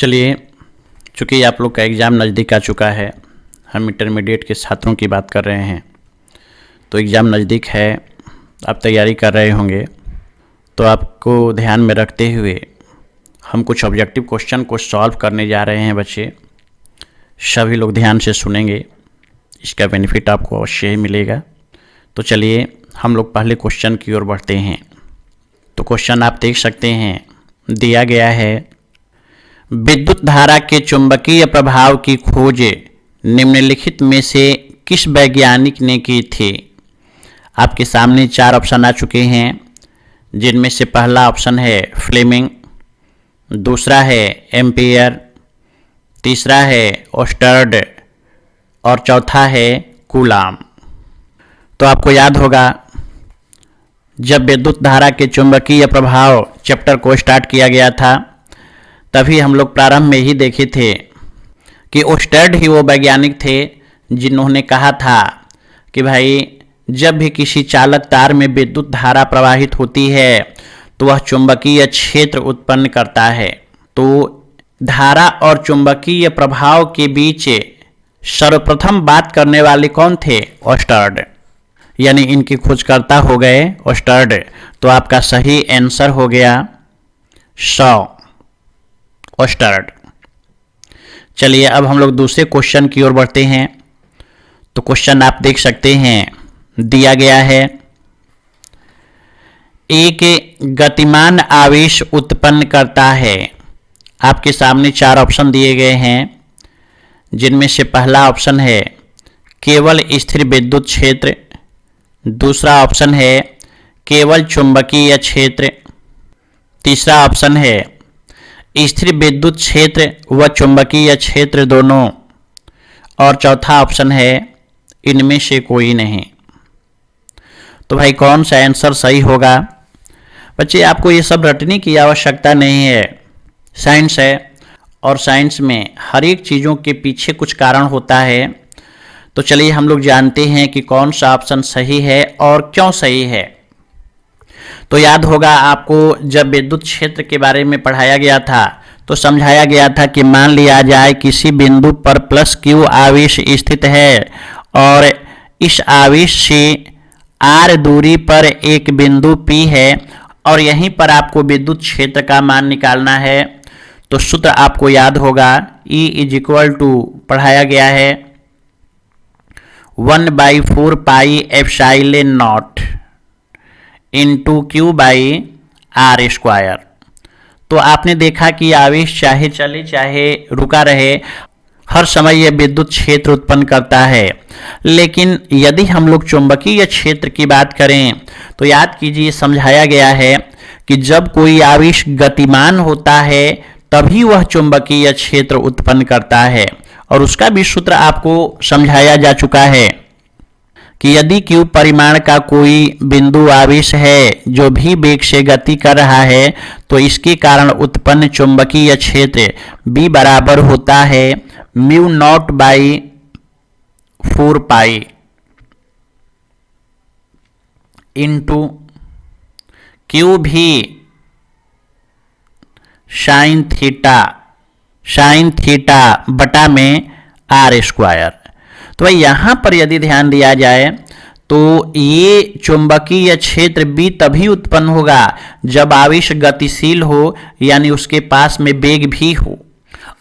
चलिए, चूँकि आप लोग का एग्ज़ाम नज़दीक आ चुका है, हम इंटरमीडिएट के छात्रों की बात कर रहे हैं, तो एग्ज़ाम नज़दीक है, आप तैयारी कर रहे होंगे, तो आपको ध्यान में रखते हुए हम कुछ ऑब्जेक्टिव क्वेश्चन को सॉल्व करने जा रहे हैं। बच्चे सभी लोग ध्यान से सुनेंगे, इसका बेनिफिट आपको अवश्य ही मिलेगा। तो चलिए हम लोग पहले क्वेश्चन की ओर बढ़ते हैं। तो क्वेश्चन आप देख सकते हैं, दिया गया है विद्युत धारा के चुंबकीय प्रभाव की खोज निम्नलिखित में से किस वैज्ञानिक ने की थी। आपके सामने 4 ऑप्शन आ चुके हैं, जिनमें से पहला ऑप्शन है फ्लेमिंग, दूसरा है एम्पियर, तीसरा है ओस्टर्ड और चौथा है कूलाम। तो आपको याद होगा, जब विद्युत धारा के चुंबकीय प्रभाव चैप्टर को स्टार्ट किया गया था, तभी हम लोग प्रारंभ में ही देखे थे कि ओस्टर्ड ही वो वैज्ञानिक थे जिन्होंने कहा था कि भाई जब भी किसी चालक तार में विद्युत धारा प्रवाहित होती है तो वह चुंबकीय क्षेत्र उत्पन्न करता है। तो धारा और चुंबकीय प्रभाव के बीच सर्वप्रथम बात करने वाले कौन थे? ओस्टर्ड, यानी इनके खोजकर्ता हो गए ओस्टर्ड। तो आपका सही आंसर हो गया 100, ओस्टर्ड। चलिए अब हम लोग दूसरे क्वेश्चन की ओर बढ़ते हैं। तो क्वेश्चन आप देख सकते हैं, दिया गया है एक गतिमान आवेश उत्पन्न करता है। आपके सामने 4 ऑप्शन दिए गए हैं, जिनमें से पहला ऑप्शन है केवल स्थिर विद्युत क्षेत्र, दूसरा ऑप्शन है केवल चुंबकीय क्षेत्र, तीसरा ऑप्शन है स्थिर विद्युत क्षेत्र व चुंबकीय क्षेत्र दोनों, और चौथा ऑप्शन है इनमें से कोई नहीं। तो भाई कौन सा आंसर सही होगा? बच्चे आपको ये सब रटने की आवश्यकता नहीं है, साइंस है और साइंस में हर एक चीज़ों के पीछे कुछ कारण होता है। तो चलिए हम लोग जानते हैं कि कौन सा ऑप्शन सही है और क्यों सही है। तो याद होगा आपको, जब विद्युत क्षेत्र के बारे में पढ़ाया गया था तो समझाया गया था कि मान लिया जाए किसी बिंदु पर प्लस क्यू आवेश स्थित है और इस आवेश से r दूरी पर एक बिंदु P है और यहीं पर आपको विद्युत क्षेत्र का मान निकालना है। तो सूत्र आपको याद होगा, E = पढ़ाया गया है 1/4 pi epsilon not into Q/r²। तो आपने देखा कि आवेश चाहे चले चाहे रुका रहे, हर समय यह विद्युत क्षेत्र उत्पन्न करता है। लेकिन यदि हम लोग चुंबकीय क्षेत्र की बात करें तो याद कीजिए, समझाया गया है कि जब कोई आवेश गतिमान होता है तभी वह चुंबकीय क्षेत्र उत्पन्न करता है। और उसका भी सूत्र आपको समझाया जा चुका है कि यदि Q परिमाण का कोई बिंदु आवेश है जो भी वेग से गति कर रहा है तो इसके कारण उत्पन्न चुंबकीय क्षेत्र B बराबर होता है μ0/4 पाई इंटू Q भी साइन थीटा बटा में r²। तो भाई यहाँ पर यदि ध्यान दिया जाए तो ये चुंबकीय क्षेत्र B तभी उत्पन्न होगा जब आवेश गतिशील हो, यानी उसके पास में वेग भी हो।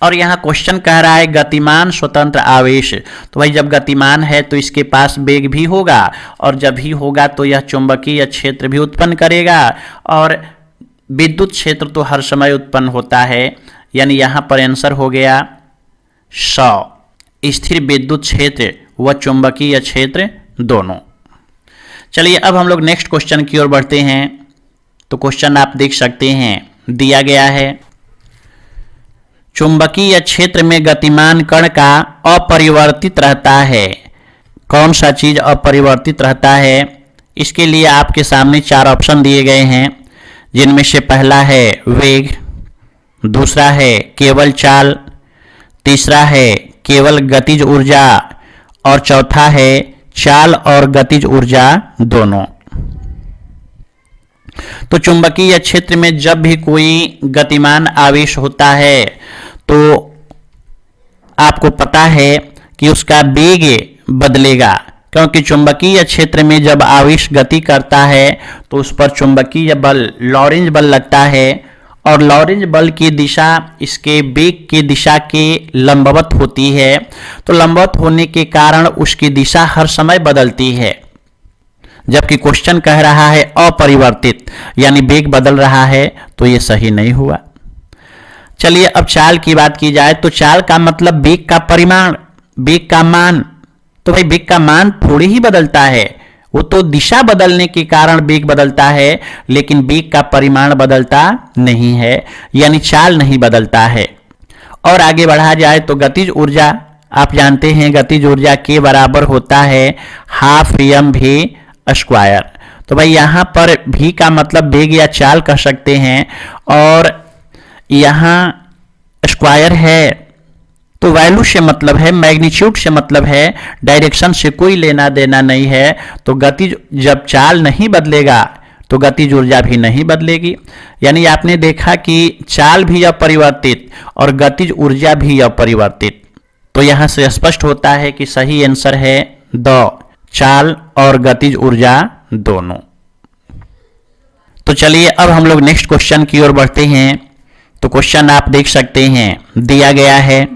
और यहाँ क्वेश्चन कह रहा है गतिमान स्वतंत्र आवेश। तो भाई जब गतिमान है तो इसके पास वेग भी होगा, और जब भी होगा तो यह चुंबकीय क्षेत्र भी उत्पन्न करेगा, और विद्युत क्षेत्र तो हर समय उत्पन्न होता है। यानी यहाँ पर आंसर हो गया 100, स्थिर विद्युत क्षेत्र व चुंबकीय क्षेत्र दोनों। चलिए अब हम लोग नेक्स्ट क्वेश्चन की ओर बढ़ते हैं। तो क्वेश्चन आप देख सकते हैं, दिया गया है चुंबकीय क्षेत्र में गतिमान कण का अपरिवर्तित रहता है। कौन सा चीज अपरिवर्तित रहता है? इसके लिए आपके सामने 4 ऑप्शन दिए गए हैं, जिनमें से पहला है वेग, दूसरा है केवल चाल, तीसरा है केवल गतिज ऊर्जा, और चौथा है चाल और गतिज ऊर्जा दोनों। तो चुंबकीय क्षेत्र में जब भी कोई गतिमान आवेश होता है तो आपको पता है कि उसका वेग बदलेगा, क्योंकि चुंबकीय क्षेत्र में जब आवेश गति करता है तो उस पर चुंबकीय बल लॉरेंज बल लगता है, और लॉरेंज बल की दिशा इसके वेग की दिशा के लंबवत होती है। तो लंबवत होने के कारण उसकी दिशा हर समय बदलती है, जबकि क्वेश्चन कह रहा है अपरिवर्तित, यानी वेग बदल रहा है, तो ये सही नहीं हुआ। चलिए अब चाल की बात की जाए तो चाल का मतलब वेग का परिमाण, वेग का मान। तो भाई वेग का मान थोड़ी ही बदलता है, वो तो दिशा बदलने के कारण वेग बदलता है, लेकिन वेग का परिमाण बदलता नहीं है, यानी चाल नहीं बदलता है। और आगे बढ़ा जाए तो गतिज ऊर्जा, आप जानते हैं गतिज ऊर्जा के बराबर होता है हाफ mv स्क्वायर। तो भाई यहाँ पर v का मतलब वेग या चाल कह सकते हैं, और यहाँ स्क्वायर है तो वैल्यू से मतलब है, मैग्नीट्यूड से मतलब है, डायरेक्शन से कोई लेना देना नहीं है। तो गतिज जब चाल नहीं बदलेगा तो गतिज ऊर्जा भी नहीं बदलेगी। यानी आपने देखा कि चाल भी अपरिवर्तित और गतिज ऊर्जा भी अपरिवर्तित। तो यहाँ से स्पष्ट होता है कि सही आंसर है द, चाल और गतिज ऊर्जा दोनों। तो चलिए अब हम लोग नेक्स्ट क्वेश्चन की ओर बढ़ते हैं। तो क्वेश्चन आप देख सकते हैं, दिया गया है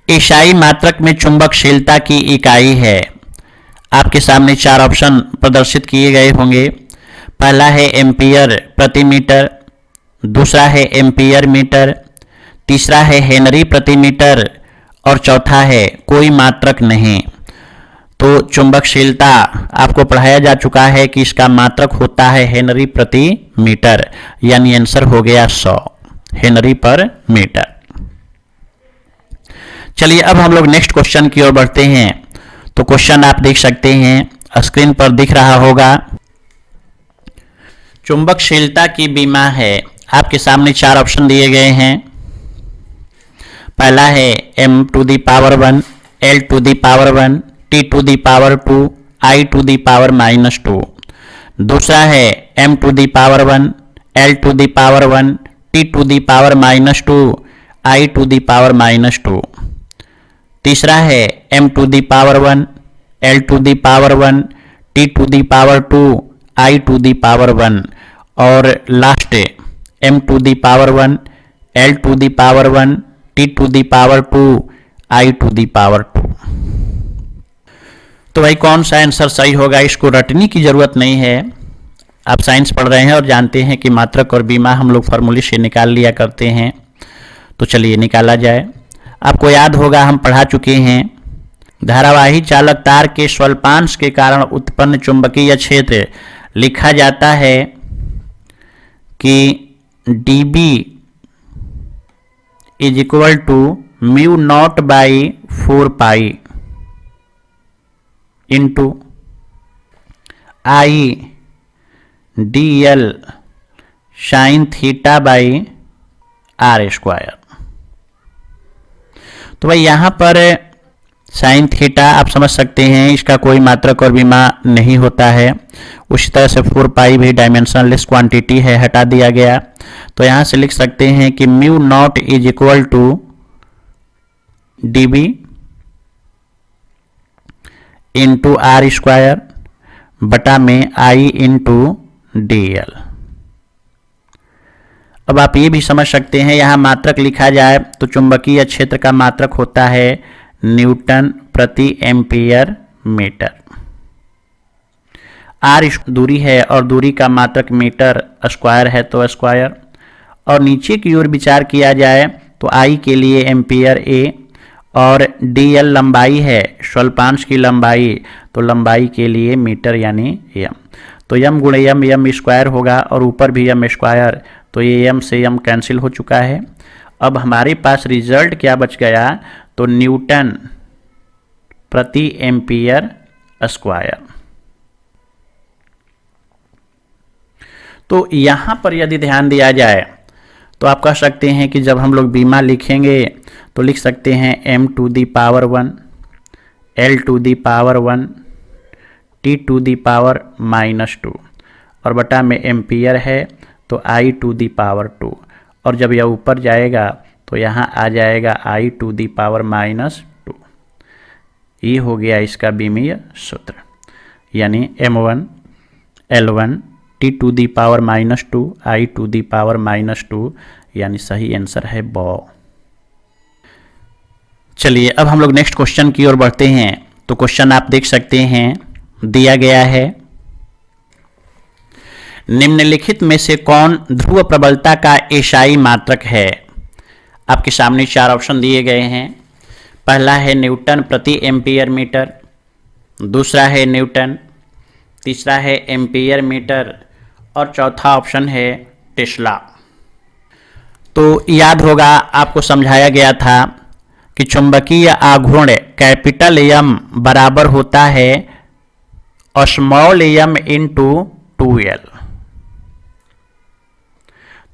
एशियाई मात्रक में चुंबकशीलता की इकाई है। आपके सामने चार ऑप्शन प्रदर्शित किए गए होंगे। पहला है एम्पियर प्रति मीटर, दूसरा है एम्पियर मीटर, तीसरा है हेनरी प्रति मीटर, और चौथा है कोई मात्रक नहीं। तो चुंबकशीलता आपको पढ़ाया जा चुका है कि इसका मात्रक होता है हेनरी प्रति मीटर, यानी आंसर हो गया 100 हेनरी पर मीटर। चलिए अब हम लोग नेक्स्ट क्वेश्चन की ओर बढ़ते हैं। तो क्वेश्चन आप देख सकते हैं, स्क्रीन पर दिख रहा होगा। चुंबकशीलता की विमा है। आपके सामने चार ऑप्शन दिए गए हैं। पहला है m to the power 1, l to the power 1, t to the power 2, i to the power -2। दूसरा है m to the power 1, l to the power 1, t to the power -2, i to the power -2। तीसरा है m to the power 1, l to the power 1, t to the power 2, i to the power 1। और last m to the power 1, l to the power 1, t to the power 2, i to the power 2। तो भाई कौन सा answer सही होगा, इसको रटने की जरूरत नहीं है। आप साइंस पढ़ रहे हैं और जानते हैं कि मात्रक और विमा हम लोग फार्मूले से निकाल लिया करते हैं। तो चलिए निकाला जाए। आपको याद होगा, हम पढ़ा चुके हैं, धारावाही चालक तार के स्वल्पांश के कारण उत्पन्न चुंबकीय क्षेत्र लिखा जाता है कि dB is equal to mu naught by 4 pi into I DL sine theta by R square. तो भाई यहाँ पर साइन थीटा आप समझ सकते हैं, इसका कोई मात्रक और विमा नहीं होता है। उसी तरह से 4 पाई भी डायमेंशनलेस क्वांटिटी है, हटा दिया गया। तो यहाँ से लिख सकते हैं कि mu naught is equal to dB into R square बटा में I इंटू DL। अब आप ये भी समझ सकते हैं, यहाँ मात्रक लिखा जाए तो चुंबकीय क्षेत्र का मात्रक होता है न्यूटन प्रति एम्पियर मीटर। आर दूरी है और दूरी का मात्रक मीटर स्क्वायर है तो स्क्वायर। और नीचे की ओर विचार किया जाए तो आई के लिए एम्पियर ए और DL लंबाई है, स्वल्पांश की लंबाई, तो लंबाई के लिए मीटर यानी m। तो m गुणे m स्क्वायर होगा और ऊपर भी m स्क्वायर, तो ये m से m कैंसिल हो चुका है। अब हमारे पास रिजल्ट क्या बच गया, तो न्यूटन प्रति एम्पियर स्क्वायर। तो यहाँ पर यदि ध्यान दिया जाए तो आप कह सकते हैं कि जब हम लोग बीमा लिखेंगे तो लिख सकते हैं m to the power 1, l to the power 1, t to the power -2 और बटा में एम्पियर है तो I टू दी पावर 2। और जब यह ऊपर जाएगा तो यहाँ आ जाएगा I टू दी पावर -2। ये हो गया इसका बीमीय सूत्र, यानी M1 L1 T to the power -2 I to the power -2, यानी सही आंसर है बॉ। चलिए अब हम लोग नेक्स्ट क्वेश्चन की ओर बढ़ते हैं। तो क्वेश्चन आप देख सकते हैं, दिया गया है निम्नलिखित में से कौन ध्रुव प्रबलता का एसआई मात्रक है। आपके सामने 4 ऑप्शन दिए गए हैं। पहला है न्यूटन प्रति एम्पियर मीटर, दूसरा है न्यूटन, तीसरा है एम्पियर मीटर और चौथा ऑप्शन है टेस्ला। तो याद होगा आपको समझाया गया था कि चुंबकीय आघूर्ण कैपिटल एम बराबर होता है स्मॉल एम इंटू 2L।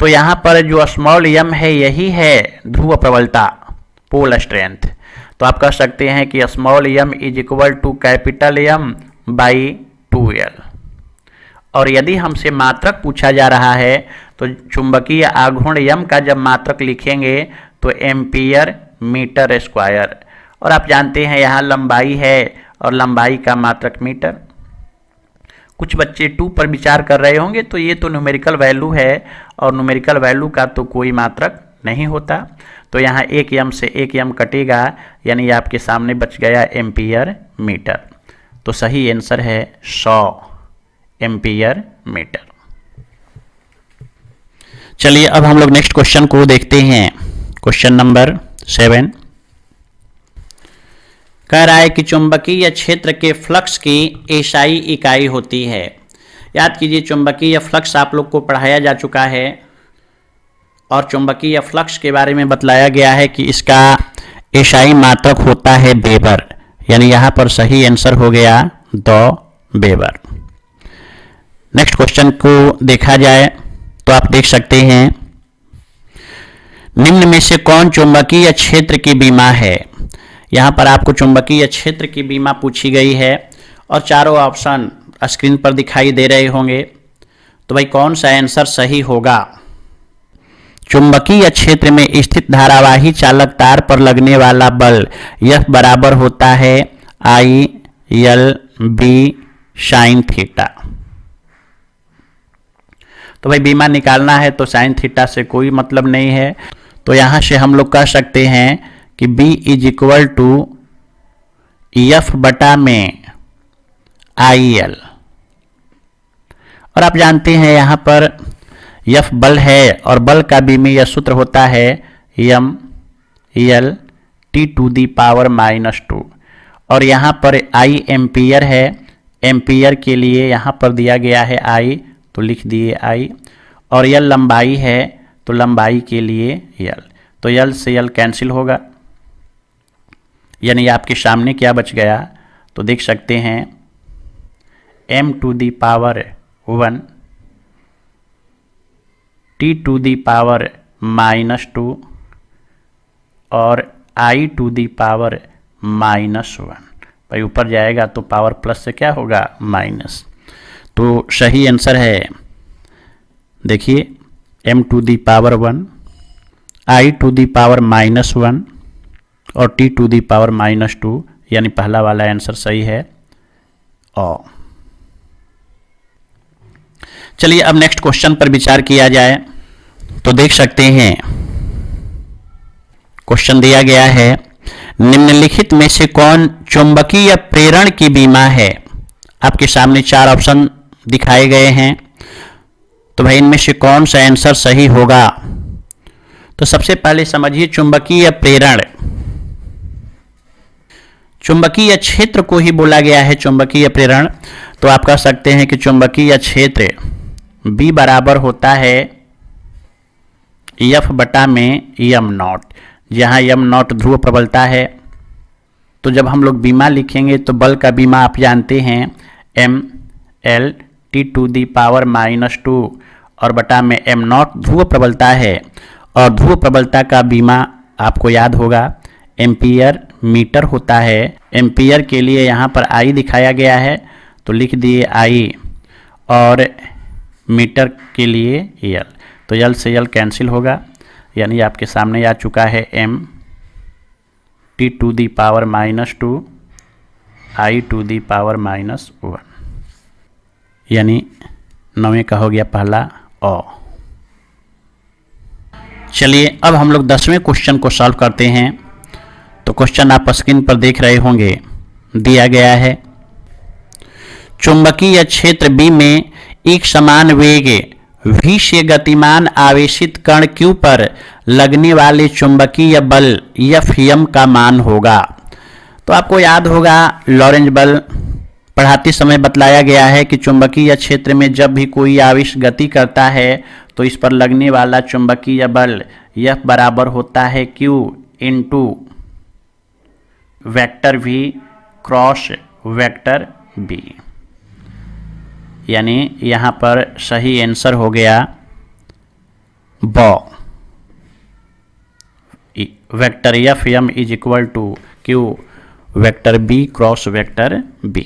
तो यहां पर जो स्मॉल एम है यही है ध्रुव प्रबलता, पोल स्ट्रेंथ। तो आप कह सकते हैं कि small M is equal to capital M by 2L। और यदि हमसे मात्रक पूछा जा रहा है तो चुंबकीय आघूर्ण एम का जब मात्रक लिखेंगे तो एम्पियर मीटर स्क्वायर, और आप जानते हैं यहाँ लंबाई है और लंबाई का मात्रक मीटर। कुछ बच्चे 2 पर विचार कर रहे होंगे तो ये तो न्यूमेरिकल वैल्यू है और न्यूमेरिकल वैल्यू का तो कोई मात्रक नहीं होता। तो यहाँ 1 एम से 1 एम कटेगा, यानी आपके सामने बच गया एम्पियर मीटर। तो सही आंसर है 100 एम्पियर मीटर। चलिए अब हम लोग नेक्स्ट क्वेश्चन को देखते हैं। क्वेश्चन नंबर 7 कह रहा है कि चुंबकीय क्षेत्र के फ्लक्स की एसआई इकाई होती है। याद कीजिए चुंबकीय फ्लक्स आप लोग को पढ़ाया जा चुका है और चुंबकीय फ्लक्स के बारे में बतलाया गया है कि इसका एसआई मात्रक होता है वेबर, यानी यहाँ पर सही आंसर हो गया 2 वेबर। नेक्स्ट क्वेश्चन को देखा जाए तो आप देख सकते हैं निम्न में से कौन चुंबकीय क्षेत्र की बीमा है। यहाँ पर आपको चुंबकीय क्षेत्र की बीमा पूछी गई है और चारों ऑप्शन स्क्रीन पर दिखाई दे रहे होंगे। तो भाई कौन सा आंसर सही होगा। चुंबकीय क्षेत्र में स्थित धारावाही चालक तार पर लगने वाला बल यह बराबर होता है I/L/B साइन थीटा। तो भाई बीमा निकालना है तो साइन थीटा से कोई मतलब नहीं है। तो यहाँ से हम लोग कह सकते हैं कि B is equal to F बटा में IL। और आप जानते हैं यहाँ पर F बल है और बल का बीमीय सूत्र होता है M/L T to the power -2। और यहाँ पर I एम्पियर है, एम्पियर के लिए यहाँ पर दिया गया है I, तो लिख दिए I। और L लंबाई है तो लंबाई के लिए L, तो L से L कैंसिल होगा, यानी आपके सामने क्या बच गया। तो देख सकते हैं M to the power 1 T to the power -2 और I टू दी पावर -1। भाई ऊपर जाएगा तो पावर प्लस से क्या होगा माइनस। तो सही आंसर है, देखिए M to the power 1 I to the power -1 और T टू दी पावर -2, यानी पहला वाला आंसर सही है। और चलिए अब नेक्स्ट क्वेश्चन पर विचार किया जाए। तो देख सकते हैं क्वेश्चन दिया गया है निम्नलिखित में से कौन चुंबकीय प्रेरण की बीमा है। आपके सामने 4 ऑप्शन दिखाए गए हैं। तो भाई इनमें से कौन सा आंसर सही होगा। तो सबसे पहले समझिए चुंबकीय प्रेरण, चुंबकीय क्षेत्र को ही बोला गया है चुंबकीय प्रेरण। तो आप कह सकते हैं कि चुंबकीय क्षेत्र B बराबर होता है F बटा में M0, जहाँ M0 ध्रुव प्रबलता है। तो जब हम लोग बीमा लिखेंगे तो बल का बीमा आप जानते हैं M/L T to the power -2 और बटा में M0 ध्रुव प्रबलता है। और ध्रुव प्रबलता का बीमा आपको याद होगा एम्पियर मीटर होता है। एम्पियर के लिए यहाँ पर I दिखाया गया है तो लिख दिए I, और मीटर के लिए L, तो L से L कैंसिल होगा, यानी आपके सामने आ चुका है m t to the power -2 i to the power -1, यानी 9वें का हो गया पहला अ। चलिए अब हम लोग 10वें क्वेश्चन को सॉल्व करते हैं। तो क्वेश्चन आप स्क्रीन पर देख रहे होंगे, दिया गया है चुंबकीय क्षेत्र B में एक समान वेग v से गतिमान आवेशित कण q पर लगने वाले चुंबकीय बल Fm का मान होगा। तो आपको याद होगा लॉरेंज बल पढ़ाते समय बतलाया गया है कि चुंबकीय क्षेत्र में जब भी कोई आवेश गति करता है तो इस पर लगने वाला चुंबकीय बल F बराबर होता है Q into vector V cross vector B। यानी यहाँ पर सही आंसर हो गया ब, vector Fm is equal to Q vector B cross vector B।